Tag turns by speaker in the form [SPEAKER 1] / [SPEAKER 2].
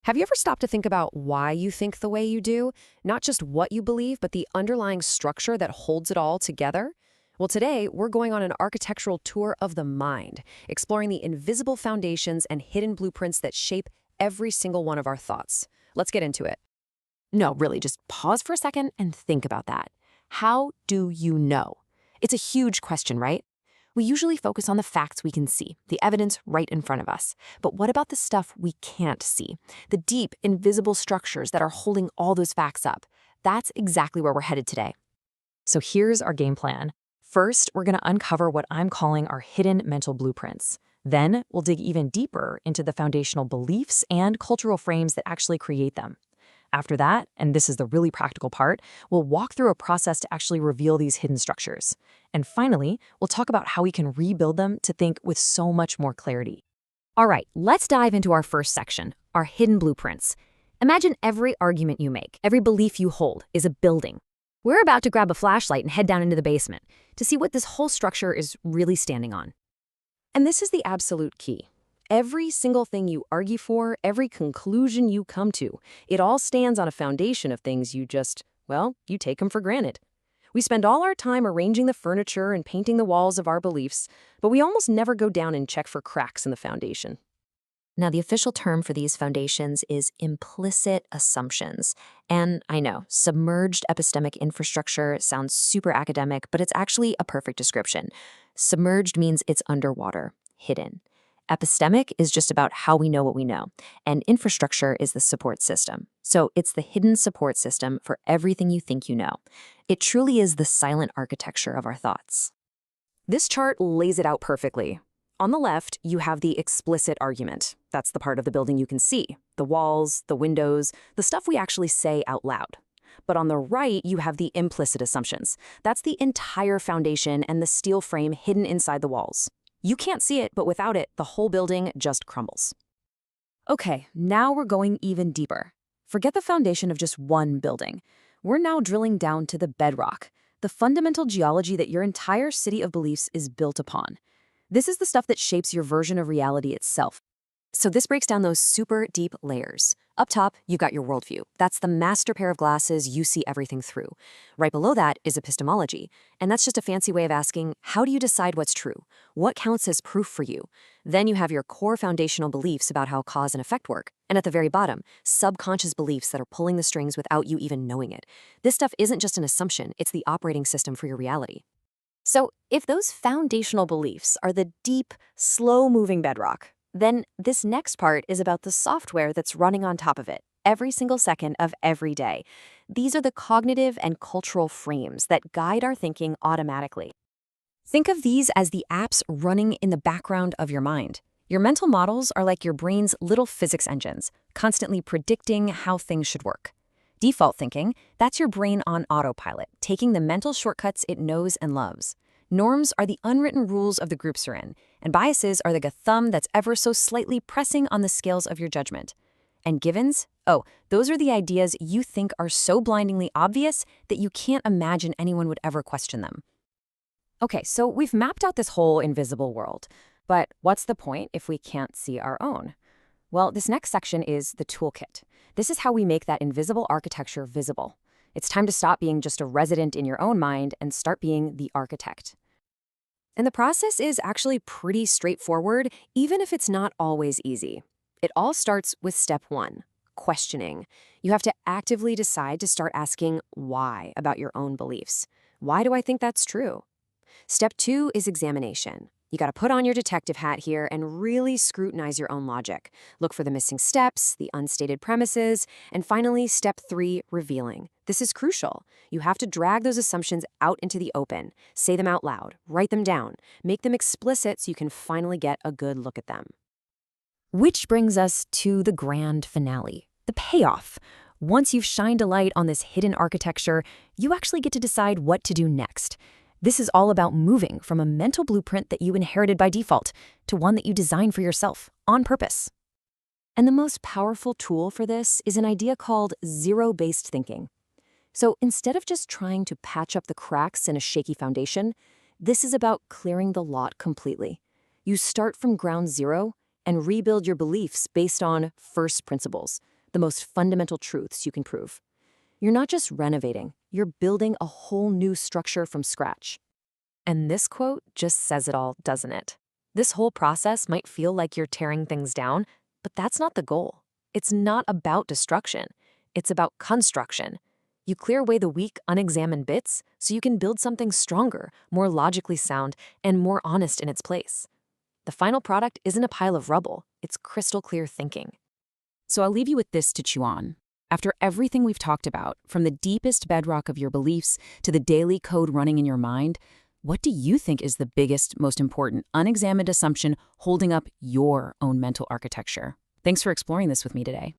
[SPEAKER 1] Have you ever stopped to think about why you think the way you do? Not just what you believe, but the underlying structure that holds it all together? Well, today, we're going on an architectural tour of the mind, exploring the invisible foundations and hidden blueprints that shape every single one of our thoughts. Let's get into it. No, really, just pause for a second and think about that. How do you know? It's a huge question, right? We usually focus on the facts we can see, the evidence right in front of us. But what about the stuff we can't see? The deep, invisible structures that are holding all those facts up. That's exactly where we're headed today. So here's our game plan. First, we're going to uncover what I'm calling our hidden mental blueprints. Then, we'll dig even deeper into the foundational beliefs and cultural frames that actually create them. After that, and this is the really practical part, we'll walk through a process to actually reveal these hidden structures. And finally, we'll talk about how we can rebuild them to think with so much more clarity. All right, let's dive into our first section, our hidden blueprints. Imagine every argument you make, every belief you hold is a building. We're about to grab a flashlight and head down into the basement to see what this whole structure is really standing on. And this is the absolute key. Every single thing you argue for, every conclusion you come to, it all stands on a foundation of things you take them for granted. We spend all our time arranging the furniture and painting the walls of our beliefs, but we almost never go down and check for cracks in the foundation. Now, the official term for these foundations is implicit assumptions. And I know, submerged epistemic infrastructure sounds super academic, but it's actually a perfect description. Submerged means it's underwater, hidden. Epistemic is just about how we know what we know, and infrastructure is the support system. So it's the hidden support system for everything you think you know. It truly is the silent architecture of our thoughts. This chart lays it out perfectly. On the left, you have the explicit argument. That's the part of the building you can see, the walls, the windows, the stuff we actually say out loud. But on the right, you have the implicit assumptions. That's the entire foundation and the steel frame hidden inside the walls. You can't see it, but without it, the whole building just crumbles. Okay, now we're going even deeper. Forget the foundation of just one building. We're now drilling down to the bedrock, the fundamental geology that your entire city of beliefs is built upon. This is the stuff that shapes your version of reality itself. So this breaks down those super deep layers. Up top, you've got your worldview. That's the master pair of glasses you see everything through. Right below that is epistemology, and that's just a fancy way of asking, how do you decide what's true? What counts as proof for you? Then you have your core foundational beliefs about how cause and effect work. And at the very bottom, subconscious beliefs that are pulling the strings without you even knowing it. This stuff isn't just an assumption, it's the operating system for your reality. So if those foundational beliefs are the deep, slow-moving bedrock, then this next part is about the software that's running on top of it, every single second of every day. These are the cognitive and cultural frames that guide our thinking automatically. Think of these as the apps running in the background of your mind. Your mental models are like your brain's little physics engines, constantly predicting how things should work. Default thinking, that's your brain on autopilot, taking the mental shortcuts it knows and loves. Norms are the unwritten rules of the groups you're in, and biases are like a thumb that's ever so slightly pressing on the scales of your judgment. And givens? Oh, those are the ideas you think are so blindingly obvious that you can't imagine anyone would ever question them. Okay, so we've mapped out this whole invisible world, but what's the point if we can't see our own? Well, this next section is the toolkit. This is how we make that invisible architecture visible. It's time to stop being just a resident in your own mind and start being the architect. And the process is actually pretty straightforward, even if it's not always easy. It all starts with step 1, questioning. You have to actively decide to start asking why about your own beliefs. Why do I think that's true? Step 2 is examination. You got to put on your detective hat here and really scrutinize your own logic. Look for the missing steps, the unstated premises, and finally, step 3, revealing. This is crucial. You have to drag those assumptions out into the open, say them out loud, write them down, make them explicit so you can finally get a good look at them. Which brings us to the grand finale, the payoff. Once you've shined a light on this hidden architecture, you actually get to decide what to do next. This is all about moving from a mental blueprint that you inherited by default to one that you design for yourself, on purpose. And the most powerful tool for this is an idea called zero-based thinking. So instead of just trying to patch up the cracks in a shaky foundation, this is about clearing the lot completely. You start from ground zero and rebuild your beliefs based on first principles. the most fundamental truths you can prove. You're not just renovating, you're building a whole new structure from scratch. And this quote just says it all, doesn't it? This whole process might feel like you're tearing things down, but that's not the goal. It's not about destruction. It's about construction. You clear away the weak, unexamined bits so you can build something stronger, more logically sound, and more honest in its place. The final product isn't a pile of rubble, it's crystal clear thinking.
[SPEAKER 2] So I'll leave you with this to chew on. After everything we've talked about, from the deepest bedrock of your beliefs to the daily code running in your mind, what do you think is the biggest, most important, unexamined assumption holding up your own mental architecture? Thanks for exploring this with me today.